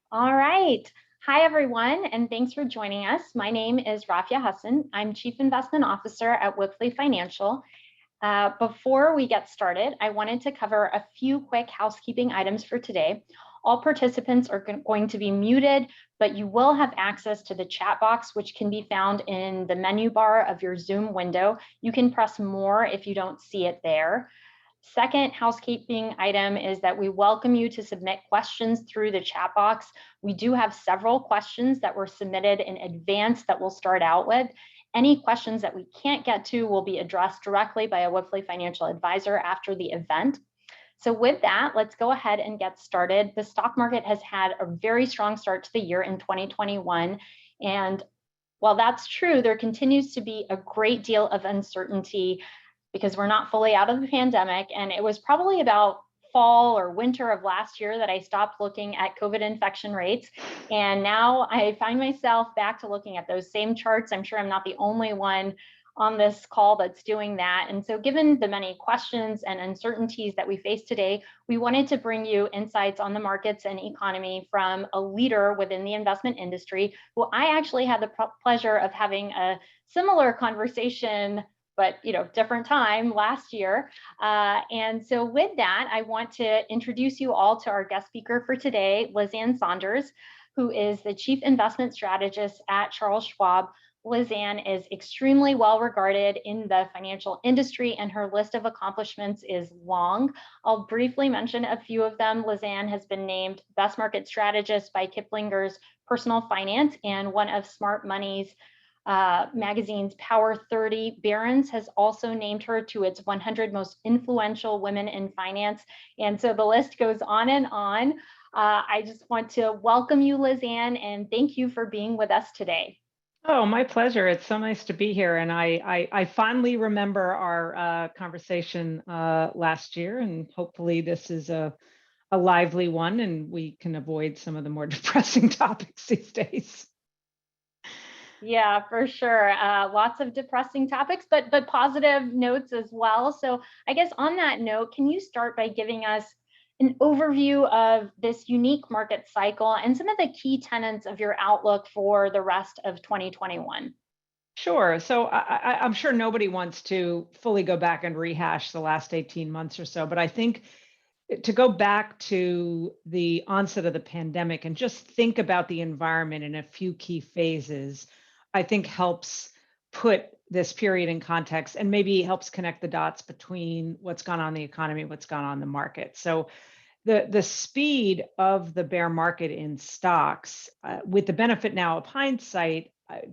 All right. Hi, everyone, and thanks for joining us. My name is Rafia Hasan. I'm Chief Investment Officer at Wipfli Financial. Before we get started, I wanted to cover a few quick housekeeping items for today. All participants are going to be muted, but you will have access to the chat box, which can be found in the menu bar of your Zoom window. You can press more if you don't see it there. Second housekeeping item is that we welcome you to submit questions through the chat box. We do have several questions that were submitted in advance that we'll start out with. Any questions that we can't get to will be addressed directly by a Wipfli financial advisor after the event. So with that, let's go ahead and get started. The stock market has had a very strong start to the year in 2021. And while that's true, there continues to be a great deal of uncertainty because we're not fully out of the pandemic. And it was probably about fall or winter of last year that I stopped looking at COVID infection rates. And now I find myself back to looking at those same charts. I'm sure I'm not the only one on this call that's doing that. And so given the many questions and uncertainties that we face today, we wanted to bring you insights on the markets and economy from a leader within the investment industry, who I actually had the pleasure of having a similar conversation, but different time last year. And so with that, I want to introduce you all to our guest speaker for today, Liz Ann Sonders, who is the Chief Investment Strategist at Charles Schwab. Liz Ann is extremely well regarded in the financial industry, and her list of accomplishments is long. I'll briefly mention a few of them. Liz Ann has been named Best Market Strategist by Kiplinger's Personal Finance and one of Smart Money's magazine's Power 30. Barron's has also named her to its 100 most influential women in finance. And so the list goes on and on. I just want to welcome you, Liz Ann, and thank you for being with us today. Oh, my pleasure. It's so nice to be here. And I fondly remember our conversation last year, and hopefully this is a lively one and we can avoid some of the more depressing topics these days. Yeah, for sure. Lots of depressing topics, but positive notes as well. So I guess on that note, can you start by giving us an overview of this unique market cycle and some of the key tenets of your outlook for the rest of 2021? Sure. So I'm sure nobody wants to fully go back and rehash the last 18 months or so, but I think to go back to the onset of the pandemic and just think about the environment in a few key phases, I think helps put this period in context and maybe helps connect the dots between what's gone on in the economy, what's gone on in the market. So the speed of the bear market in stocks, with the benefit now of hindsight,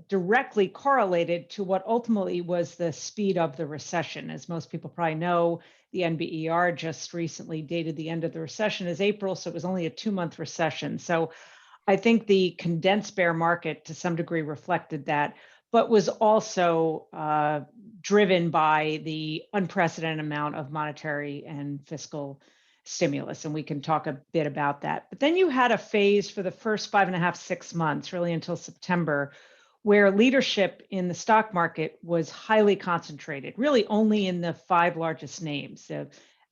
directly correlated to what ultimately was the speed of the recession. As most people probably know, the NBER just recently dated the end of the recession as April, so it was only a 2-month recession. So I think the condensed bear market to some degree reflected that, but was also driven by the unprecedented amount of monetary and fiscal stimulus. And we can talk a bit about that. But then you had a phase for the first 5.5, 6 months, really until September, where leadership in the stock market was highly concentrated, really only in the 5 largest names,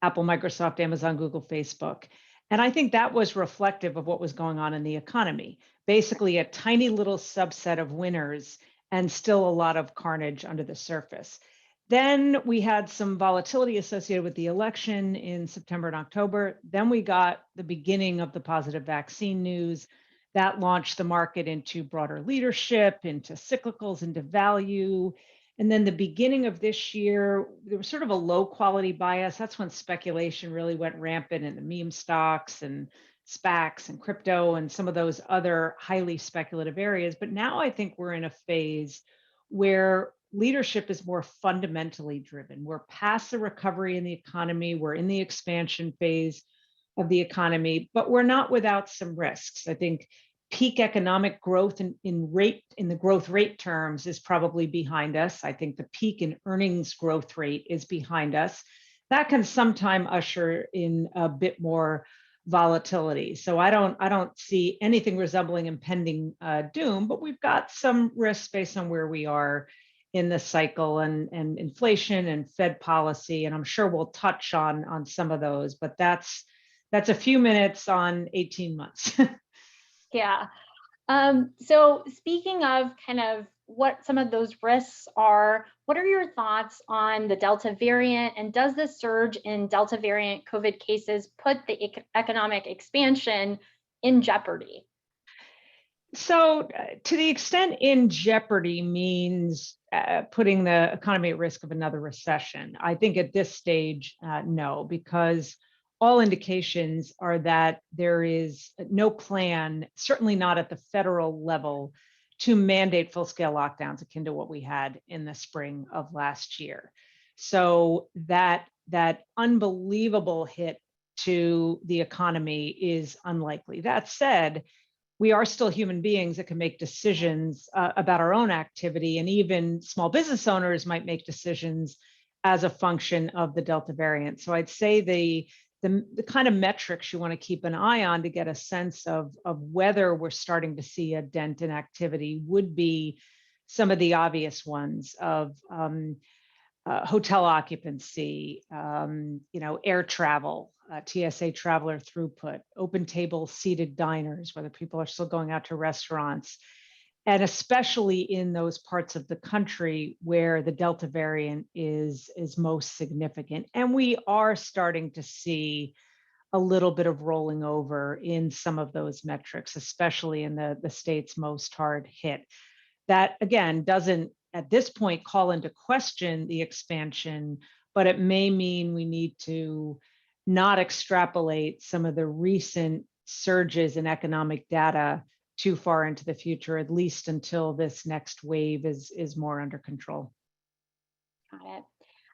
Apple, Microsoft, Amazon, Google, Facebook. And I think that was reflective of what was going on in the economy. Basically, a tiny little subset of winners and still a lot of carnage under the surface. Then we had some volatility associated with the election in September and October. Then we got the beginning of the positive vaccine news. That launched the market into broader leadership, into cyclicals, into value. And then the beginning of this year, there was sort of a low quality bias. That's when speculation really went rampant in the meme stocks and SPACs and crypto and some of those other highly speculative areas. But now I think we're in a phase where leadership is more fundamentally driven. We're past the recovery in the economy. We're in the expansion phase of the economy, but we're not without some risks. I think peak economic growth in the growth rate terms is probably behind us. I think the peak in earnings growth rate is behind us. That can sometime usher in a bit more volatility. So I don't see anything resembling impending doom, but we've got some risks based on where we are in the cycle and inflation and Fed policy. And I'm sure we'll touch on some of those, but that's a few minutes on 18 months. Yeah. So speaking of kind of what some of those risks are, what are your thoughts on the Delta variant? And does this surge in Delta variant COVID cases put the economic expansion in jeopardy? So, to the extent in jeopardy means putting the economy at risk of another recession, I think at this stage, no, because all indications are that there is no plan, certainly not at the federal level, to mandate full scale lockdowns akin to what we had in the spring of last year. So that unbelievable hit to the economy is unlikely. That said, we are still human beings that can make decisions about our own activity, and even small business owners might make decisions as a function of the Delta variant. So I'd say the kind of metrics you want to keep an eye on to get a sense of whether we're starting to see a dent in activity would be some of the obvious ones of hotel occupancy, air travel, TSA traveler throughput, open table seated diners, whether people are still going out to restaurants, and especially in those parts of the country where the Delta variant is most significant. And we are starting to see a little bit of rolling over in some of those metrics, especially in the states most hard hit. That again doesn't at this point call into question the expansion, but it may mean we need to not extrapolate some of the recent surges in economic data too far into the future, at least until this next wave is more under control. Got it.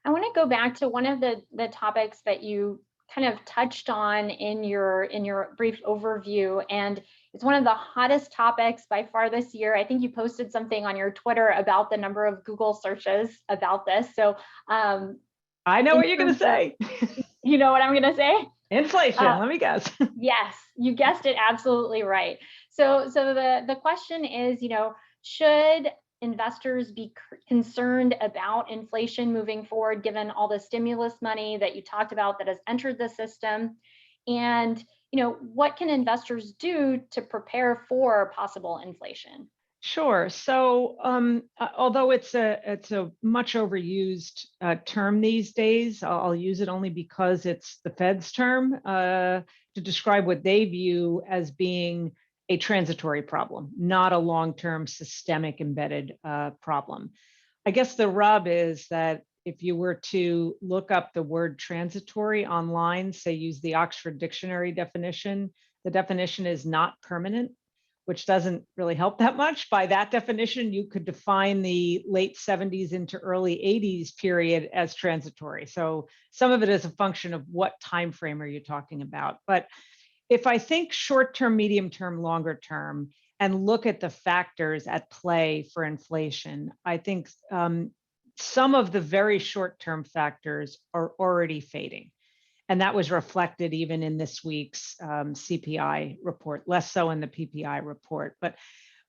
I want to go back to one of the topics that you kind of touched on in your brief overview, and it's one of the hottest topics by far this year. I think you posted something on your Twitter about the number of Google searches about this. So I know what you're going to say. You know what I'm going to say? Inflation. Let me guess. Yes, you guessed it absolutely right. So the question is, should investors be concerned about inflation moving forward, given all the stimulus money that you talked about that has entered the system? And, what can investors do to prepare for possible inflation? Sure. So, although it's a much overused term these days, I'll use it only because it's the Fed's term to describe what they view as being a transitory problem, not a long-term systemic embedded problem. I guess the rub is that if you were to look up the word transitory online, say use the Oxford Dictionary definition, the definition is not permanent, which doesn't really help that much. By that definition, you could define the late 70s into early 80s period as transitory. So some of it is a function of what time frame are you talking about. But if I think short term, medium term, longer term, and look at the factors at play for inflation, I think some of the very short term factors are already fading. And that was reflected even in this week's CPI report, less so in the PPI report. But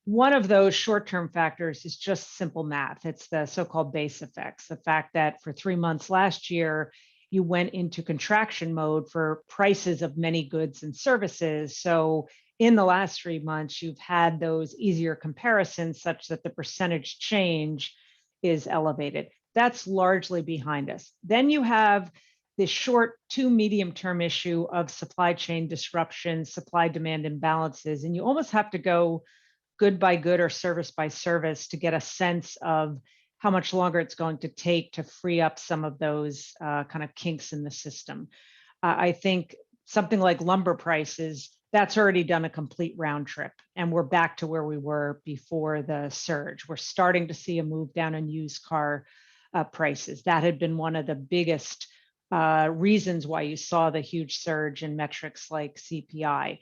one of those short-term factors is just simple math. It's the so-called base effects, the fact that for 3 months last year, you went into contraction mode for prices of many goods and services. So in the last 3 months, you've had those easier comparisons such that the percentage change is elevated. That's largely behind us. Then you have the short to medium term issue of supply chain disruption, supply demand imbalances, and you almost have to go good by good or service by service to get a sense of how much longer it's going to take to free up some of those kind of kinks in the system. I think something like lumber prices, that's already done a complete round trip, and we're back to where we were before the surge. We're starting to see a move down in used car prices. That had been one of the biggest reasons why you saw the huge surge in metrics like CPI.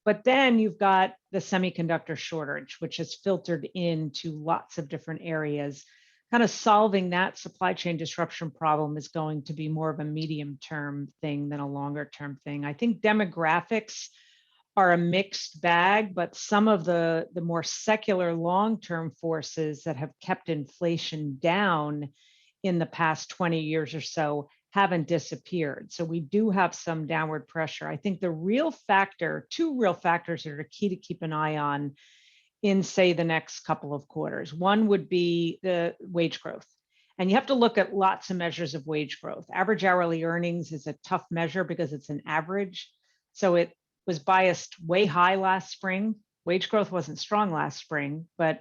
But then you've got the semiconductor shortage, which has filtered into lots of different areas. Kind of solving that supply chain disruption problem is going to be more of a medium term thing than a longer term thing. I think demographics are a mixed bag, but some of the more secular long-term forces that have kept inflation down in the past 20 years or so haven't disappeared. So we do have some downward pressure. I think the real factor, two real factors that are key to keep an eye on in, say, the next couple of quarters. One would be the wage growth. And you have to look at lots of measures of wage growth. Average hourly earnings is a tough measure because it's an average. So it was biased way high last spring. Wage growth wasn't strong last spring, but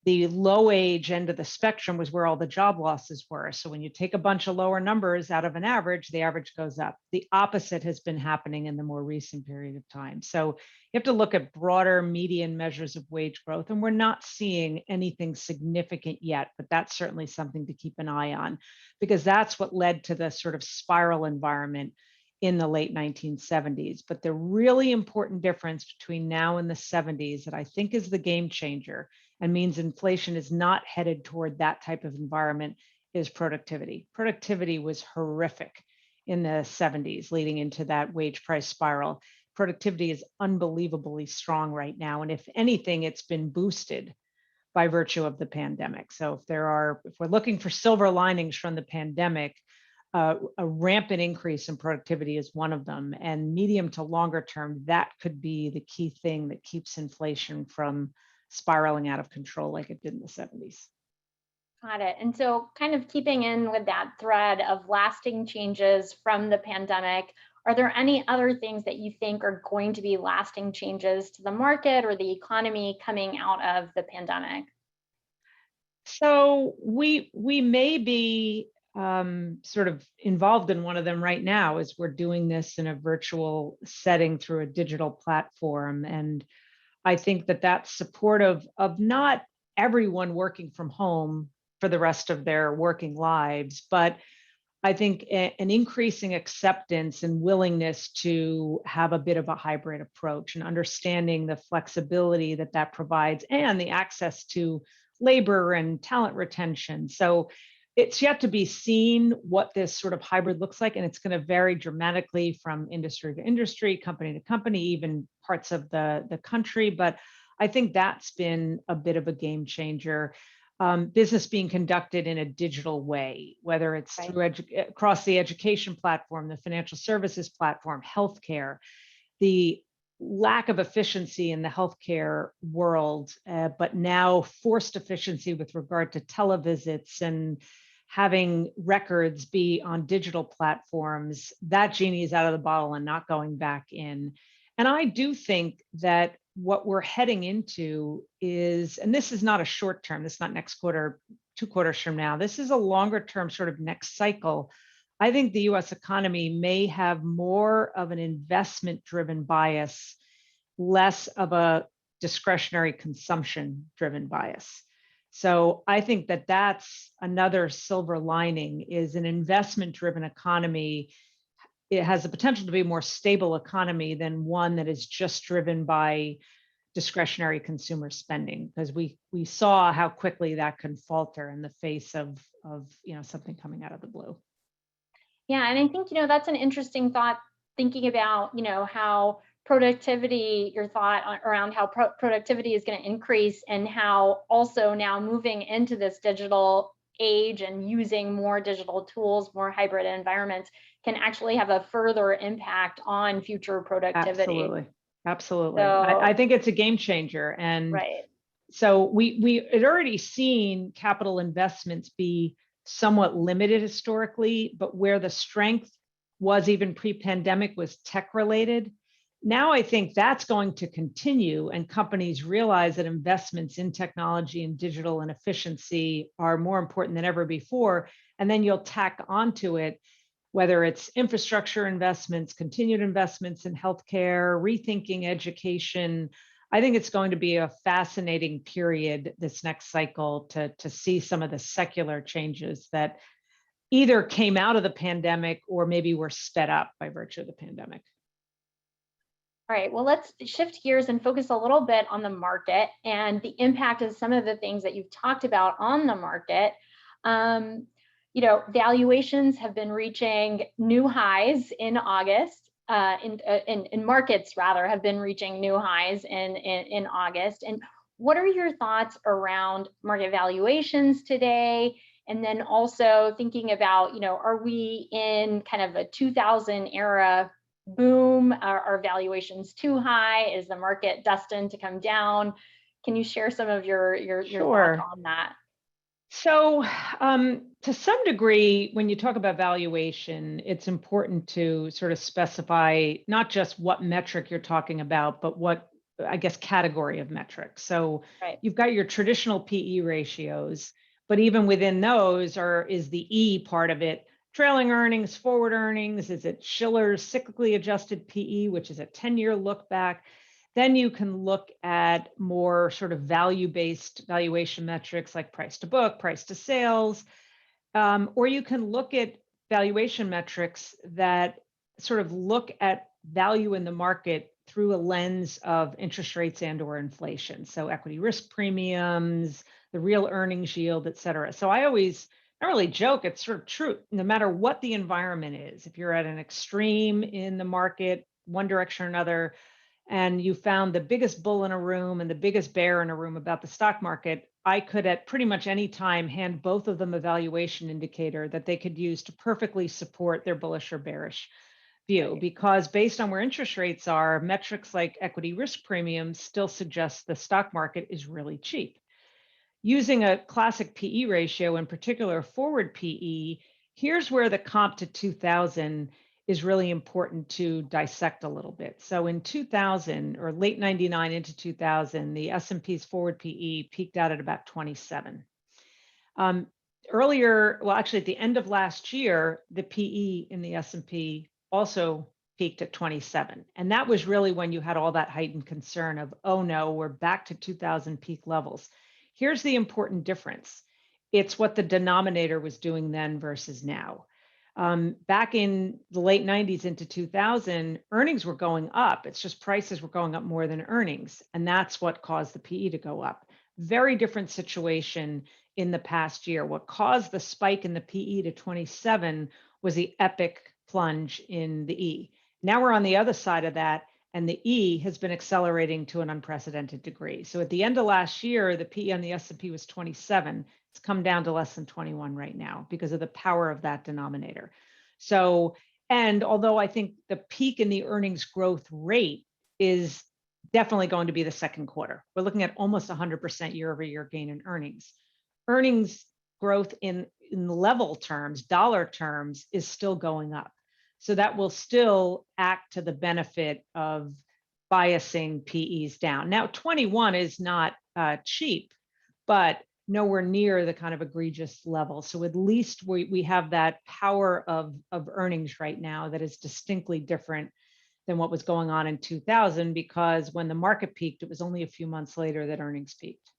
the low age end of the spectrum was where all the job losses were. So when you take a bunch of lower numbers out of an average, the average goes up. The opposite has been happening in the more recent period of time. So you have to look at broader median measures of wage growth, and we're not seeing anything significant yet, but that's certainly something to keep an eye on, because that's what led to the sort of spiral environment in the late 1970s. But the really important difference between now and the 70s that I think is the game changer and means inflation is not headed toward that type of environment is productivity. Productivity was horrific in the 70s leading into that wage price spiral. Productivity is unbelievably strong right now. And if anything, it's been boosted by virtue of the pandemic. So if we're looking for silver linings from the pandemic, a rampant increase in productivity is one of them. And medium to longer term, that could be the key thing that keeps inflation from spiraling out of control like it did in the 70s. Got it. And so kind of keeping in with that thread of lasting changes from the pandemic, are there any other things that you think are going to be lasting changes to the market or the economy coming out of the pandemic? So we may be sort of involved in one of them right now as we're doing this in a virtual setting through a digital platform. And I think that that's supportive of not everyone working from home for the rest of their working lives, but I think an increasing acceptance and willingness to have a bit of a hybrid approach and understanding the flexibility that that provides and the access to labor and talent retention. So it's yet to be seen what this sort of hybrid looks like, and it's going to vary dramatically from industry to industry, company to company, even parts of the country. But I think that's been a bit of a game changer. Business being conducted in a digital way, whether it's Right. through across the education platform, the financial services platform, healthcare, the lack of efficiency in the healthcare world, but now forced efficiency with regard to televisits and having records be on digital platforms, that genie is out of the bottle and not going back in. And I do think that what we're heading into is, and this is not a short term, this is not next quarter, 2 quarters from now, this is a longer term sort of next cycle. I think the US economy may have more of an investment driven bias, less of a discretionary consumption driven bias. So I think that that's another silver lining is an investment driven economy. It has the potential to be a more stable economy than one that is just driven by discretionary consumer spending, because we saw how quickly that can falter in the face of something coming out of the blue. Yeah, and I think, that's an interesting thought, thinking about, how productivity, your thought around how productivity is going to increase and how also now moving into this digital age and using more digital tools, more hybrid environments can actually have a further impact on future productivity. Absolutely. I So, think it's a game changer. And right. so we had already seen capital investments be somewhat limited historically, but where the strength was even pre-pandemic was tech related. Now I think that's going to continue, and companies realize that investments in technology and digital and efficiency are more important than ever before. And then you'll tack onto it, whether it's infrastructure investments, continued investments in healthcare, rethinking education. I think it's going to be a fascinating period this next cycle to see some of the secular changes that either came out of the pandemic or maybe were sped up by virtue of the pandemic. All right, well, let's shift gears and focus a little bit on the market and the impact of some of the things that you've talked about on the market. Valuations have been reaching new highs in August. In markets rather have been reaching new highs in August. And what are your thoughts around market valuations today? And then also thinking about, are we in kind of a 2000 era boom? Are valuations too high? Is the market destined to come down? Can you share some of your thoughts Sure. on that? So, to some degree, when you talk about valuation, it's important to sort of specify not just what metric you're talking about, but what, I guess, category of metrics. So, Right. you've got your traditional PE ratios, but even within those is the E part of it trailing earnings, forward earnings? Is it Shiller's cyclically adjusted PE, which is a 10-year look back? Then you can look at more sort of value-based valuation metrics like price to book, price to sales, or you can look at valuation metrics that sort of look at value in the market through a lens of interest rates and or inflation. So equity risk premiums, the real earnings yield, et cetera. So I don't really joke, it's sort of true. No matter what the environment is, if you're at an extreme in the market, one direction or another, and you found the biggest bull in a room and the biggest bear in a room about the stock market, I could at pretty much any time hand both of them a valuation indicator that they could use to perfectly support their bullish or bearish view. Right. Because based on where interest rates are, metrics like equity risk premiums still suggest the stock market is really cheap. Using a classic PE ratio, in particular forward PE, here's where the comp to 2000 is really important to dissect a little bit. So in 2000 or late 99 into 2000, the S&P's forward PE peaked out at about 27. Earlier, well, actually at the end of last year, the PE in the S&P also peaked at 27. And that was really when you had all that heightened concern of, oh no, we're back to 2000 peak levels. Here's the important difference. It's what the denominator was doing then versus now. Back in the late 90s into 2000, earnings were going up. It's just prices were going up more than earnings. And that's what caused the PE to go up. Very different situation in the past year. What caused the spike in the PE to 27 was the epic plunge in the E. Now we're on the other side of that, and the E has been accelerating to an unprecedented degree. So at the end of last year, the PE on the S&P was 27. It's come down to less than 21 right now because of the power of that denominator. So, and although I think the peak in the earnings growth rate is definitely going to be the second quarter, we're looking at almost 100% year over year gain in earnings. Earnings growth in level terms, dollar terms, is still going up. So that will still act to the benefit of biasing PEs down. Now, 21 is not cheap, but nowhere near the kind of egregious level. So at least we have that power of earnings right now that is distinctly different than what was going on in 2000, because when the market peaked, it was only a few months later that earnings peaked.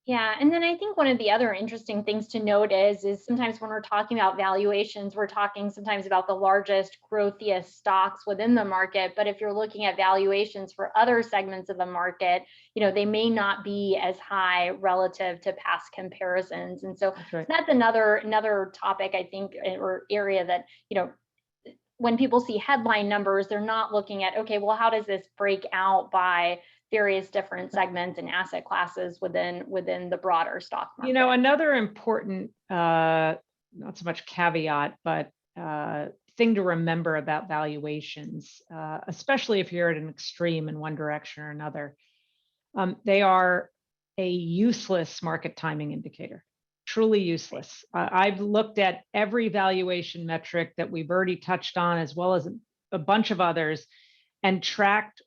Yeah, and then I think one of the other interesting things to note is sometimes when we're talking about valuations, we're talking sometimes about the largest, growthiest stocks within the market. But if you're looking at valuations for other segments of the market, they may not be as high relative to past comparisons. And so That's right. that's another topic, I think, or area that, when people see headline numbers, they're not looking at, okay, well, how does this break out by various different segments and asset classes within the broader stock market? Another important, not so much caveat, but thing to remember about valuations, especially if you're at an extreme in one direction or another, they are a useless market timing indicator, truly useless. I've looked at every valuation metric that we've already touched on, as well as a bunch of others, and tracked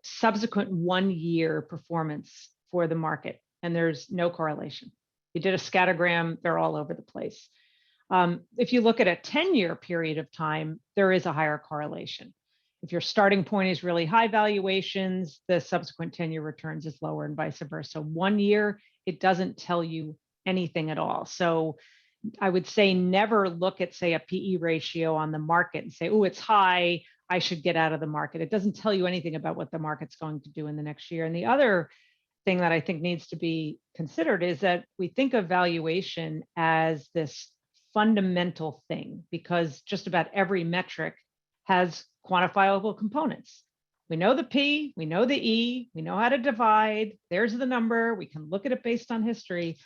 subsequent 1 year performance for the market, and there's no correlation. You did a scattergram, they're all over the place. If you look at a 10-year period of time, there is a higher correlation. If your starting point is really high valuations, the subsequent 10-year returns is lower and vice versa. 1 year, it doesn't tell you anything at all. So I would say never look at, say, a PE ratio on the market and say, oh, it's high, I should get out of the market. It doesn't tell you anything about what the market's going to do in the next year. And the other thing that I think needs to be considered is that we think of valuation as this fundamental thing, because just about every metric has quantifiable components. We know the P, we know the E, we know how to divide, there's the number, we can look at it based on history.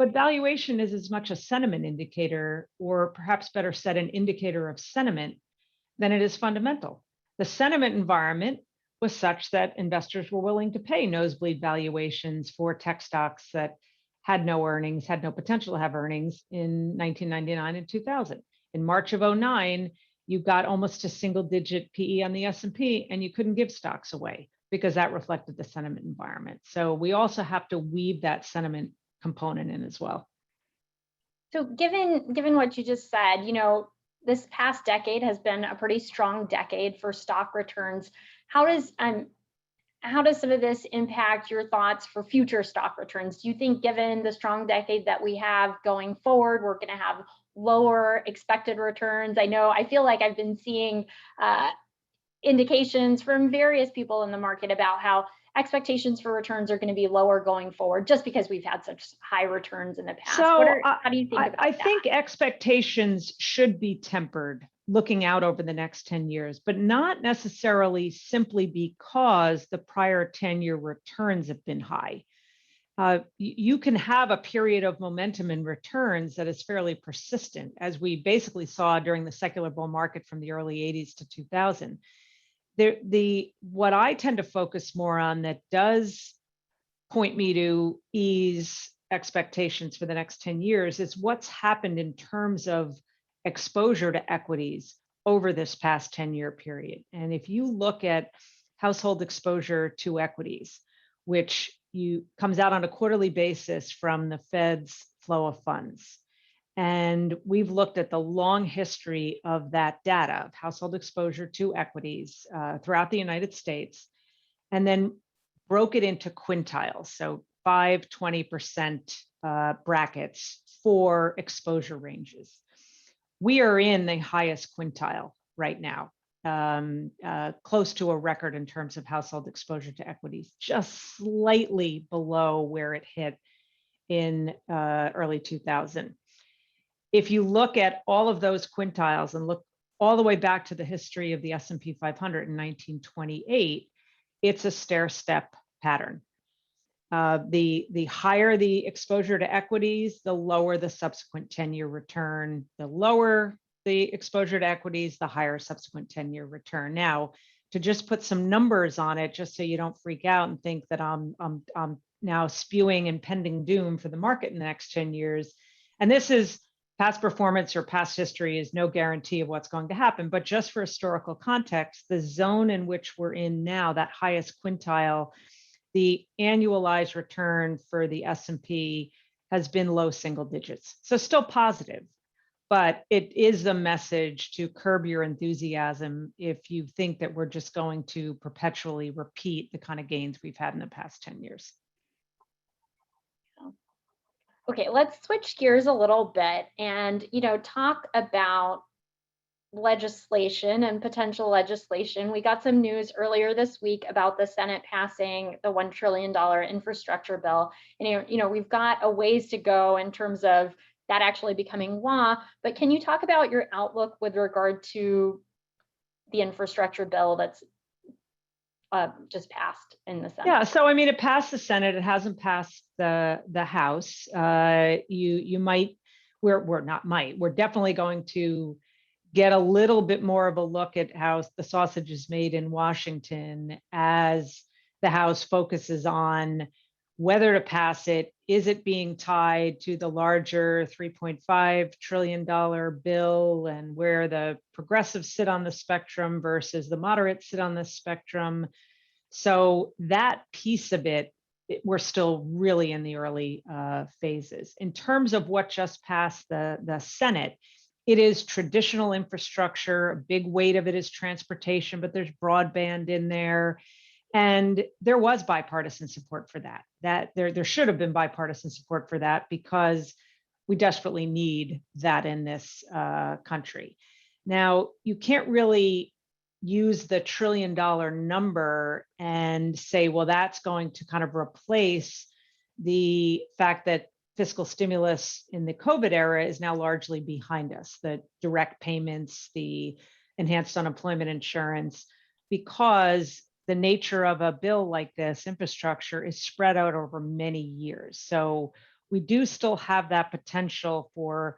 But valuation is as much a sentiment indicator, or perhaps better said, an indicator of sentiment than it is fundamental. The sentiment environment was such that investors were willing to pay nosebleed valuations for tech stocks that had no earnings, had no potential to have earnings in 1999 and 2000. In March of '09, you got almost a single digit PE on the S&P, and you couldn't give stocks away because that reflected the sentiment environment. So we also have to weave that sentiment component in as well. So given what you just said, this past decade has been a pretty strong decade for stock returns. How does some of this impact your thoughts for future stock returns? Do you think, given the strong decade that we have going forward, we're going to have lower expected returns? I feel like I've been seeing indications from various people in the market about how expectations for returns are going to be lower going forward, just because we've had such high returns in the past. So how do you think about that? I think expectations should be tempered looking out over the next 10 years, but not necessarily simply because the prior 10-year returns have been high. You can have a period of momentum in returns that is fairly persistent, as we basically saw during the secular bull market from the early 80s to 2000. What I tend to focus more on that does point me to ease expectations for the next 10 years is what's happened in terms of exposure to equities over this past 10-year period. And if you look at household exposure to equities, which comes out on a quarterly basis from the Fed's flow of funds, and we've looked at the long history of that data of household exposure to equities throughout the United States, and then broke it into quintiles, so 5, 20% brackets for exposure ranges. We are in the highest quintile right now, close to a record in terms of household exposure to equities, just slightly below where it hit in early 2000. If you look at all of those quintiles and look all the way back to the history of the S&P 500 in 1928, it's a stair-step pattern. The higher the exposure to equities, the lower the subsequent 10-year return. The lower the exposure to equities, the higher subsequent 10-year return. Now, to just put some numbers on it, just so you don't freak out and think that I'm now spewing impending doom for the market in the next 10 years. And this is past performance or past history is no guarantee of what's going to happen, but just for historical context, the zone in which we're in now, that highest quintile, the annualized return for the S&P has been low single digits. So still positive, but it is a message to curb your enthusiasm if you think that we're just going to perpetually repeat the kind of gains we've had in the past 10 years. Okay, let's switch gears a little bit and, talk about legislation and potential legislation. We got some news earlier this week about the Senate passing the $1 trillion infrastructure bill. And, we've got a ways to go in terms of that actually becoming law, but can you talk about your outlook with regard to the infrastructure bill that's just passed in the Senate? Yeah, so I mean, it passed the Senate. It hasn't passed the House. We're definitely going to get a little bit more of a look at how the sausage is made in Washington as the House focuses on whether to pass it. Is it being tied to the larger $3.5 trillion bill, and where the progressives sit on the spectrum versus the moderates sit on the spectrum? So that piece of it, we're still really in the early phases. In terms of what just passed the Senate, it is traditional infrastructure. A big weight of it is transportation, but there's broadband in there. And there was bipartisan support for that. There should have been bipartisan support for that because we desperately need that in this country. Now, you can't really use the $1 trillion number and say, well, that's going to kind of replace the fact that fiscal stimulus in the COVID era is now largely behind us, the direct payments, the enhanced unemployment insurance, because the nature of a bill like this, infrastructure, is spread out over many years. So we do still have that potential for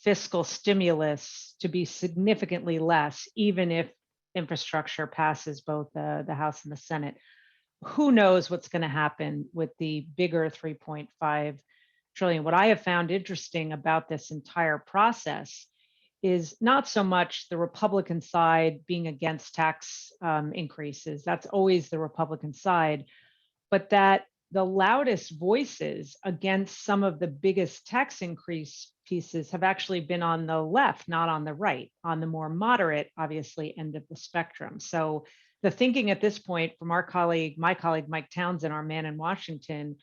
fiscal stimulus to be significantly less, even if infrastructure passes both the House and the Senate. Who knows what's going to happen with the bigger 3.5 trillion. What I have found interesting about this entire process is not so much the Republican side being against tax increases. That's always the Republican side, but that the loudest voices against some of the biggest tax increase pieces have actually been on the left, not on the right, on the more moderate, obviously, end of the spectrum. So the thinking at this point from our colleague, my colleague, Mike Townsend, our man in Washington,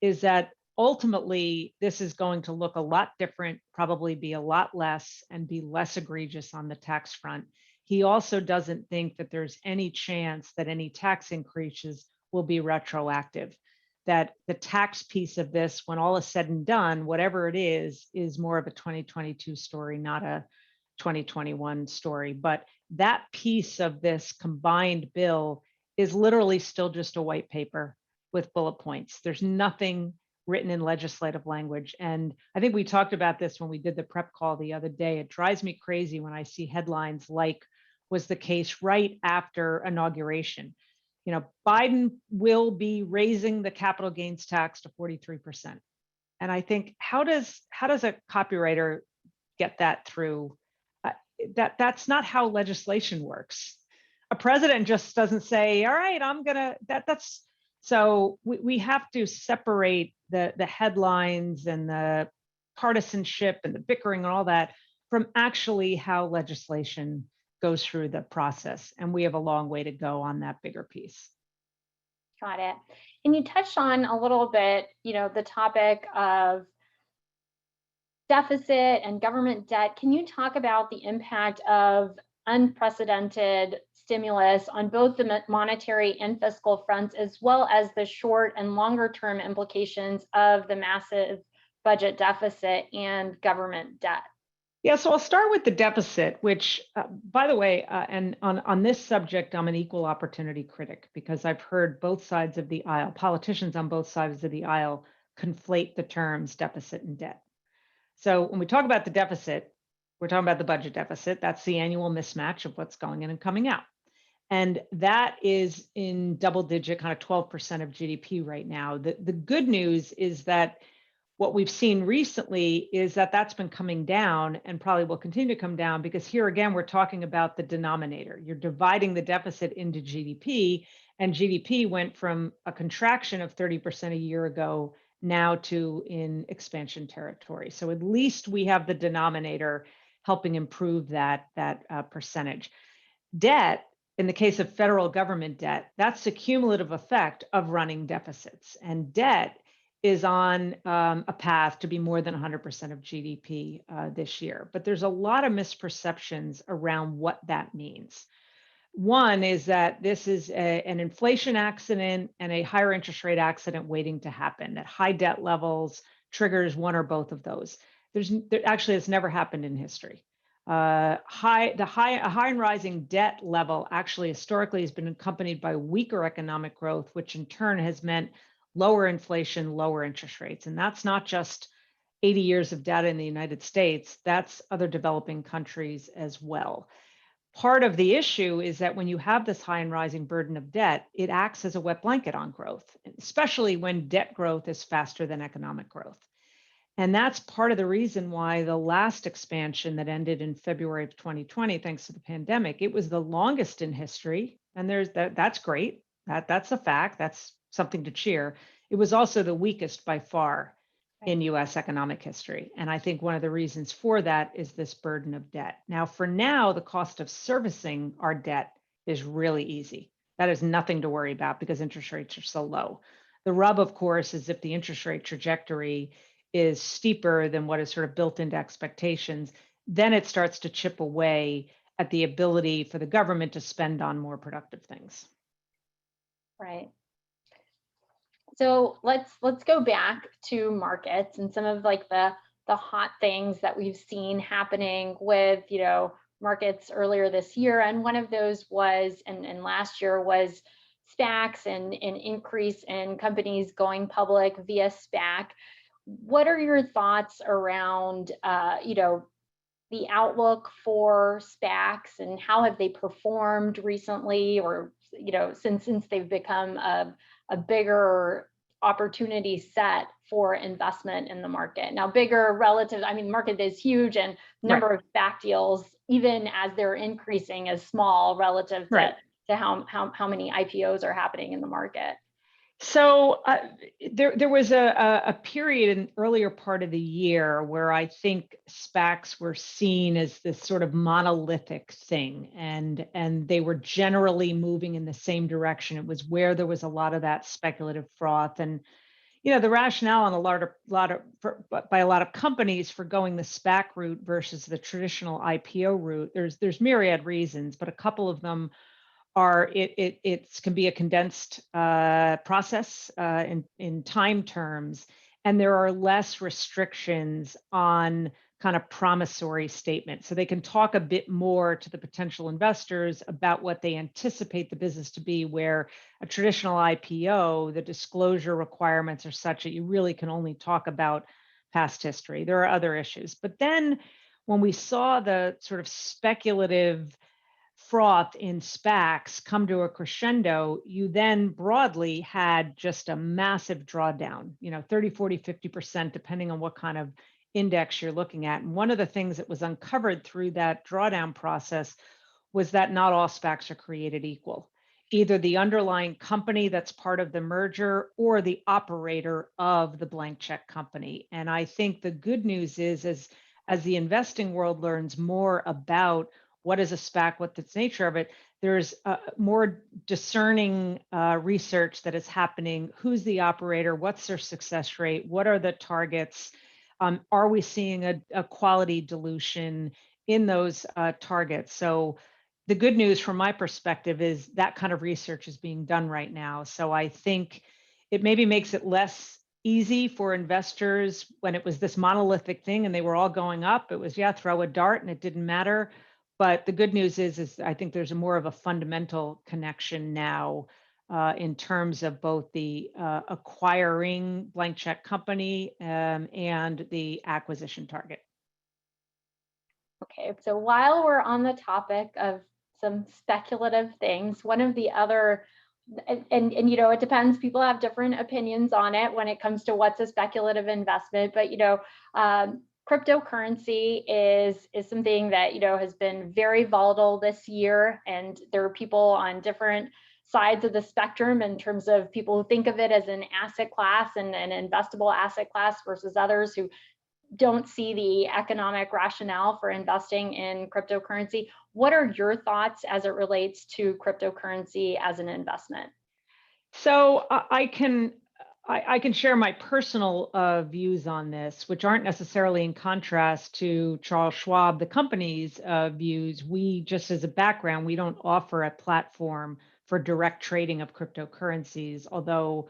is that ultimately this is going to look a lot different, probably be a lot less and be less egregious on the tax front. He also doesn't think that there's any chance that any tax increases will be retroactive, that the tax piece of this, when all is said and done, whatever it is more of a 2022 story, not a 2021 story. But that piece of this combined bill is literally still just a white paper with bullet points. There's nothing written in legislative language. And I think we talked about this when we did the prep call the other day. It drives me crazy when I see headlines like was the case right after inauguration. You know, Biden will be raising the capital gains tax to 43%. And I think, how does a copywriter get that through? That's not how legislation works. A president just doesn't say, all right, I'm gonna, that's, so we have to separate the headlines and the partisanship and the bickering and all that from actually how legislation goes through the process. And we have a long way to go on that bigger piece. Got it. And you touched on a little bit, the topic of deficit and government debt. Can you talk about the impact of unprecedented stimulus on both the monetary and fiscal fronts, as well as the short and longer term implications of the massive budget deficit and government debt? Yeah, so I'll start with the deficit, which, by the way, and on this subject, I'm an equal opportunity critic because I've heard both sides of the aisle, politicians on both sides of the aisle, conflate the terms deficit and debt. So when we talk about the deficit, we're talking about the budget deficit. That's the annual mismatch of what's going in and coming out. And that is in double digit, kind of 12% of GDP right now. The good news is that what we've seen recently is that that's been coming down and probably will continue to come down, because here again, we're talking about the denominator. You're dividing the deficit into GDP, and GDP went from a contraction of 30% a year ago now to in expansion territory. So at least we have the denominator helping improve that percentage. Debt, in the case of federal government debt, that's the cumulative effect of running deficits. And debt is on a path to be more than 100% of GDP this year. But there's a lot of misperceptions around what that means. One is that this is an inflation accident and a higher interest rate accident waiting to happen, that high debt levels triggers one or both of those. Actually, it's never happened in history. A high and rising debt level actually historically has been accompanied by weaker economic growth, which in turn has meant lower inflation, lower interest rates. And that's not just 80 years of data in the United States, that's other developing countries as well. Part of the issue is that when you have this high and rising burden of debt, it acts as a wet blanket on growth, especially when debt growth is faster than economic growth. And that's part of the reason why the last expansion that ended in February of 2020, thanks to the pandemic, it was the longest in history. And that's great. That's a fact. That's something to cheer. It was also the weakest by far in US economic history. And I think one of the reasons for that is this burden of debt. Now, for now, the cost of servicing our debt is really easy. That is nothing to worry about because interest rates are so low. The rub, of course, is if the interest rate trajectory is steeper than what is sort of built into expectations, then it starts to chip away at the ability for the government to spend on more productive things. Right. So let's go back to markets and some of like the hot things that we've seen happening with markets earlier this year. And one of those was, and last year was SPACs and an increase in companies going public via SPAC. what are your thoughts around, the outlook for SPACs and how have they performed recently, or since they've become a bigger opportunity set for investment in the market? Now, bigger relative, I mean, the market is huge, and Right. number of SPAC deals, even as they're increasing, is small relative Right. to how many IPOs are happening in the market. So there was a period in earlier part of the year where I think SPACs were seen as this sort of monolithic thing, and they were generally moving in the same direction. It was where there was a lot of that speculative froth, and the rationale on by a lot of companies for going the SPAC route versus the traditional IPO route. There's myriad reasons, but a couple of them are it can be a condensed process in time terms, and there are less restrictions on kind of promissory statements. So they can talk a bit more to the potential investors about what they anticipate the business to be, where a traditional IPO, the disclosure requirements are such that you really can only talk about past history. There are other issues. But then when we saw the sort of speculative froth in SPACs come to a crescendo, you then broadly had just a massive drawdown, 30, 40, 50%, depending on what kind of index you're looking at. And one of the things that was uncovered through that drawdown process was that not all SPACs are created equal. Either the underlying company that's part of the merger or the operator of the blank check company. And I think the good news is, as the investing world learns more about what is a SPAC, what's its nature of it, there's more discerning research that is happening. Who's the operator? What's their success rate? What are the targets? Are we seeing a quality dilution in those targets? So the good news from my perspective is that kind of research is being done right now. So I think it maybe makes it less easy for investors. When it was this monolithic thing and they were all going up, it was, throw a dart and it didn't matter. But the good news is I think there's more of a fundamental connection now in terms of both the acquiring blank check company and the acquisition target. Okay, so while we're on the topic of some speculative things, one of the other, and it depends, people have different opinions on it when it comes to what's a speculative investment, but cryptocurrency is something that has been very volatile this year, and there are people on different sides of the spectrum in terms of people who think of it as an asset class and an investable asset class versus others who don't see the economic rationale for investing in cryptocurrency. What are your thoughts as it relates to cryptocurrency as an investment? So I can share my personal views on this, which aren't necessarily in contrast to Charles Schwab, the company's views. We, just as a background, we don't offer a platform for direct trading of cryptocurrencies, although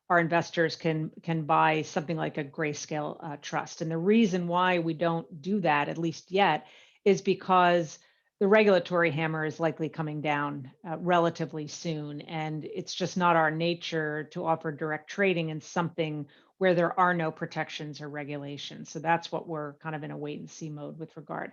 our investors can buy something like a grayscale trust. And the reason why we don't do that, at least yet, is because the regulatory hammer is likely coming down relatively soon. And it's just not our nature to offer direct trading in something where there are no protections or regulations. So that's what we're kind of in a wait and see mode with regard.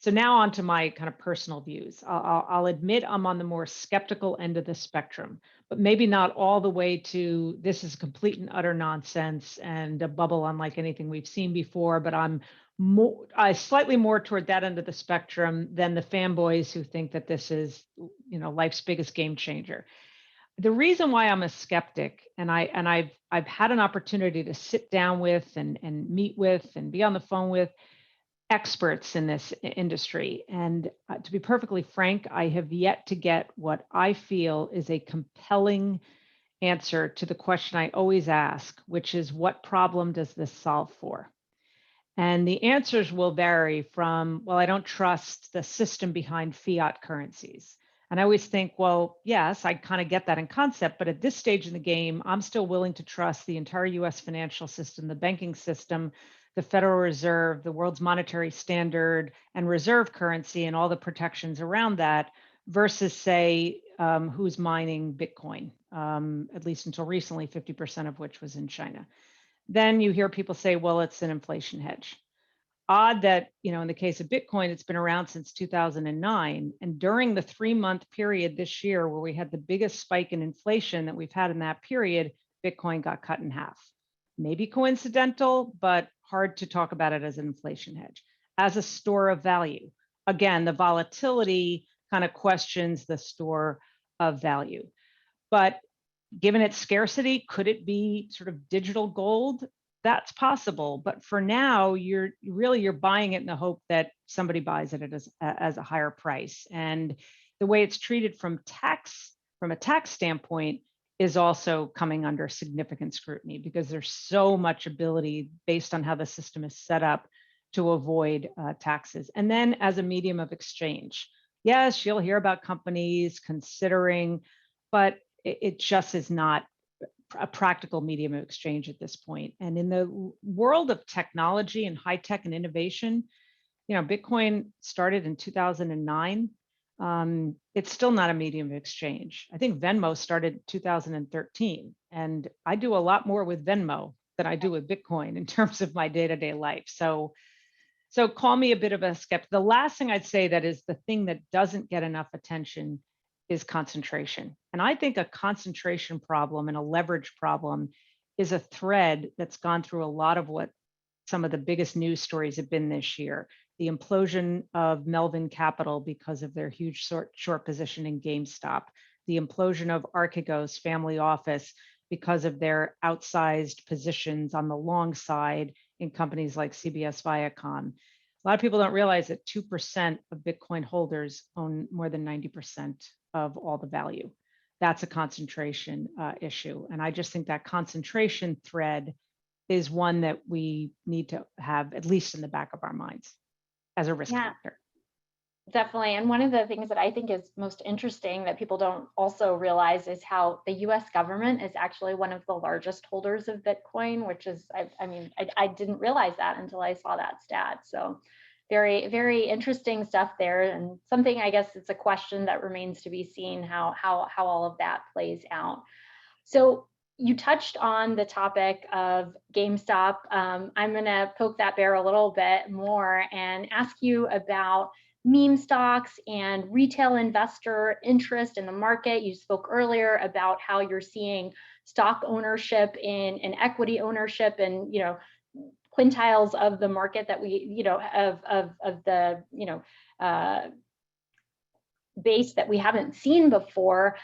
So now on to my kind of personal views. I'll admit I'm on the more skeptical end of the spectrum, but maybe not all the way to this is complete and utter nonsense and a bubble unlike anything we've seen before. But I'm slightly more toward that end of the spectrum than the fanboys who think that this is, life's biggest game changer. The reason why I'm a skeptic, and I've had an opportunity to sit down with and meet with and be on the phone with experts in this industry. And to be perfectly frank, I have yet to get what I feel is a compelling answer to the question I always ask, which is, what problem does this solve for? And the answers will vary from, well, I don't trust the system behind fiat currencies. And I always think, well, yes, I kind of get that in concept, but at this stage in the game, I'm still willing to trust the entire US financial system, the banking system, the Federal Reserve, the world's monetary standard, and reserve currency, and all the protections around that, versus, say, who's mining Bitcoin, at least until recently, 50% of which was in China. then you hear people say, well, it's an inflation hedge. Odd that, in the case of Bitcoin, it's been around since 2009. And during the 3-month period this year, where we had the biggest spike in inflation that we've had in that period, Bitcoin got cut in half. Maybe coincidental, but hard to talk about it as an inflation hedge. As a store of value, again, the volatility kind of questions the store of value. But given its scarcity, could it be sort of digital gold? That's possible, but for now, you're buying it in the hope that somebody buys it as a higher price. And the way it's treated from a tax standpoint is also coming under significant scrutiny, because there's so much ability based on how the system is set up to avoid taxes. And then as a medium of exchange, yes, you'll hear about companies considering, but it just is not a practical medium of exchange at this point. And in the world of technology and high tech and innovation, Bitcoin started in 2009. It's still not a medium of exchange. I think Venmo started in 2013, and I do a lot more with Venmo than I do with Bitcoin in terms of my day-to-day life. So call me a bit of a skeptic. The last thing I'd say that is the thing that doesn't get enough attention is concentration. And I think a concentration problem and a leverage problem is a thread that's gone through a lot of what some of the biggest news stories have been this year. The implosion of Melvin Capital because of their huge short position in GameStop. The implosion of Archegos family office because of their outsized positions on the long side in companies like CBS Viacom. A lot of people don't realize that 2% of Bitcoin holders own more than 90% of all the value. That's a concentration issue. And I just think that concentration thread is one that we need to have at least in the back of our minds as a risk factor. Definitely. And one of the things that I think is most interesting that people don't also realize is how the US government is actually one of the largest holders of Bitcoin, which is, I didn't realize that until I saw that stat. So very, very interesting stuff there. And something, I guess it's a question that remains to be seen how all of that plays out. So you touched on the topic of GameStop. I'm going to poke that bear a little bit more and ask you about meme stocks and retail investor interest in the market. You spoke earlier about how you're seeing stock ownership in equity ownership and quintiles of the market that we of the base that we haven't seen before.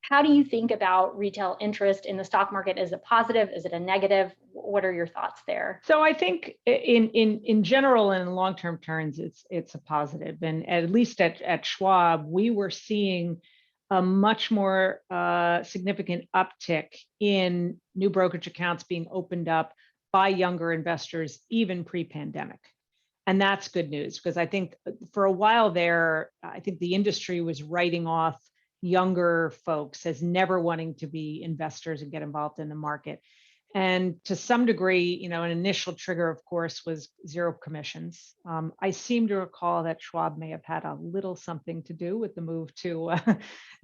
How do you think about retail interest in the stock market? Is it positive? Is it a negative? What are your thoughts there? So I think in general and in long-term terms, it's a positive. And at least at Schwab, we were seeing a much more significant uptick in new brokerage accounts being opened up by younger investors, even pre-pandemic. And that's good news, because I think for a while there, I think the industry was writing off younger folks as never wanting to be investors and get involved in the market. And to some degree, an initial trigger, of course, was zero commissions. I seem to recall that Schwab may have had a little something to do with the move to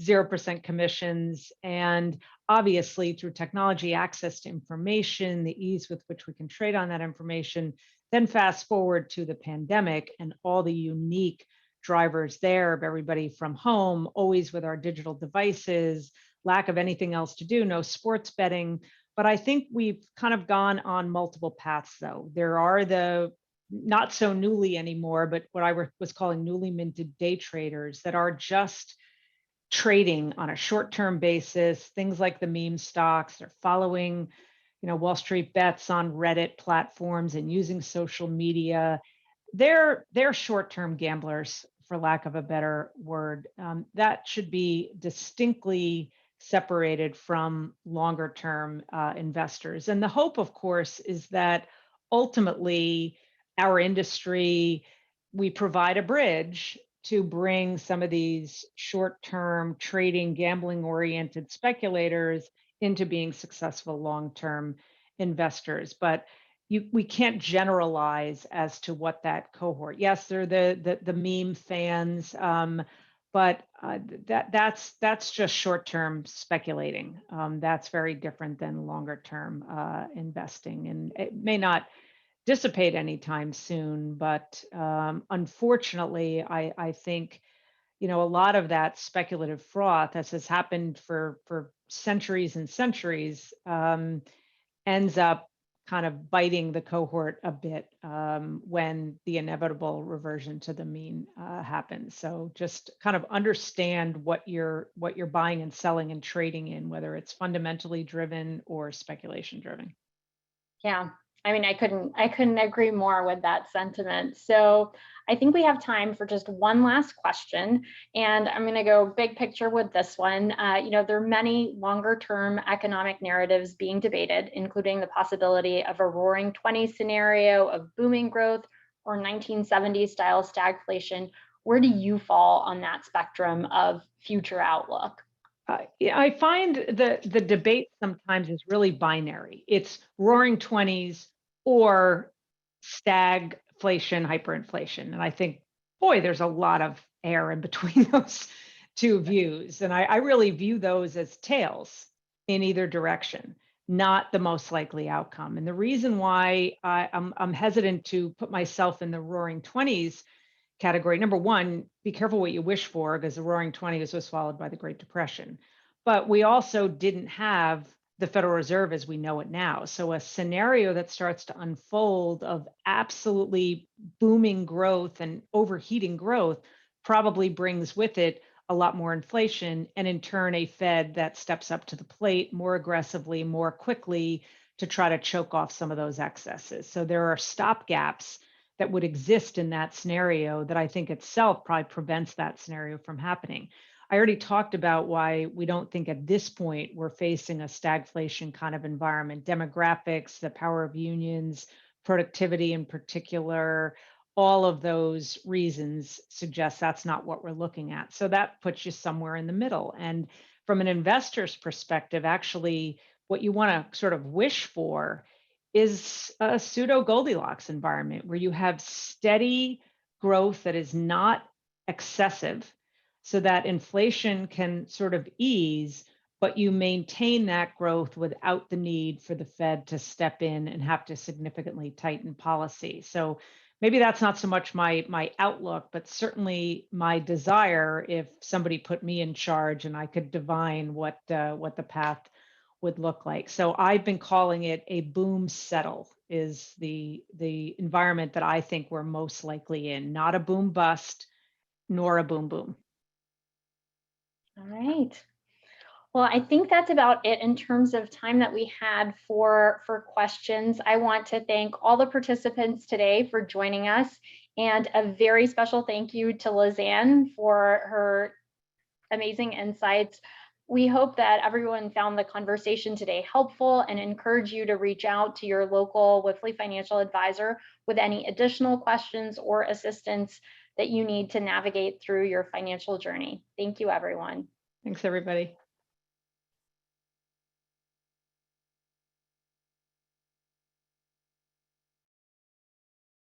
0% commissions. And obviously, through technology, access to information, the ease with which we can trade on that information. Then fast forward to the pandemic and all the unique drivers there of everybody from home, always with our digital devices, lack of anything else to do, no sports betting. But I think we've kind of gone on multiple paths, though. There are the not so newly anymore, but what I was calling newly minted day traders that are just trading on a short-term basis, things like the meme stocks. They're following, Wall Street bets on Reddit platforms and using social media. They're short-term gamblers, for lack of a better word. That should be distinctly separated from longer term investors. And the hope, of course, is that ultimately our industry, we provide a bridge to bring some of these short-term trading, gambling-oriented speculators into being successful long-term investors. But we can't generalize as to what that cohort. Yes, they're the meme fans, but that's just short-term speculating. That's very different than longer-term investing, and it may not dissipate anytime soon. But unfortunately, I think a lot of that speculative froth, as has happened for centuries and centuries, ends up kind of biting the cohort a bit when the inevitable reversion to the mean happens. So just kind of understand what you're buying and selling and trading in, whether it's fundamentally driven or speculation driven. Yeah. I mean, I couldn't agree more with that sentiment. So I think we have time for just one last question, and I'm going to go big picture with this one. There are many longer term economic narratives being debated, including the possibility of a roaring 20s scenario of booming growth or 1970s style stagflation. Where do you fall on that spectrum of future outlook? Yeah, I find the debate sometimes is really binary. It's roaring 20s or stagflation, hyperinflation. And I think, boy, there's a lot of air in between those two views. And I really view those as tails in either direction, not the most likely outcome. And the reason why I'm hesitant to put myself in the roaring 20s category. Number one, be careful what you wish for, because the roaring 20s was followed by the Great Depression. But we also didn't have the Federal Reserve as we know it now. So a scenario that starts to unfold of absolutely booming growth and overheating growth probably brings with it a lot more inflation, and in turn, a Fed that steps up to the plate more aggressively, more quickly to try to choke off some of those excesses. So there are stop gaps that would exist in that scenario that I think itself probably prevents that scenario from happening. I already talked about why we don't think at this point we're facing a stagflation kind of environment. Demographics, the power of unions, productivity in particular, all of those reasons suggest that's not what we're looking at. So that puts you somewhere in the middle. And from an investor's perspective, actually, what you want to sort of wish for is a pseudo Goldilocks environment where you have steady growth that is not excessive so that inflation can sort of ease, but you maintain that growth without the need for the Fed to step in and have to significantly tighten policy. So maybe that's not so much my outlook, but certainly my desire if somebody put me in charge and I could divine what the path would look like. So I've been calling it a boom settle is the environment that I think we're most likely in, not a boom bust nor a boom boom. All right. Well, I think that's about it in terms of time that we had for questions. I want to thank all the participants today for joining us, and a very special thank you to Liz Ann for her amazing insights. We hope that everyone found the conversation today helpful and encourage you to reach out to your local Wipfli financial advisor with any additional questions or assistance that you need to navigate through your financial journey. Thank you, everyone. Thanks, everybody.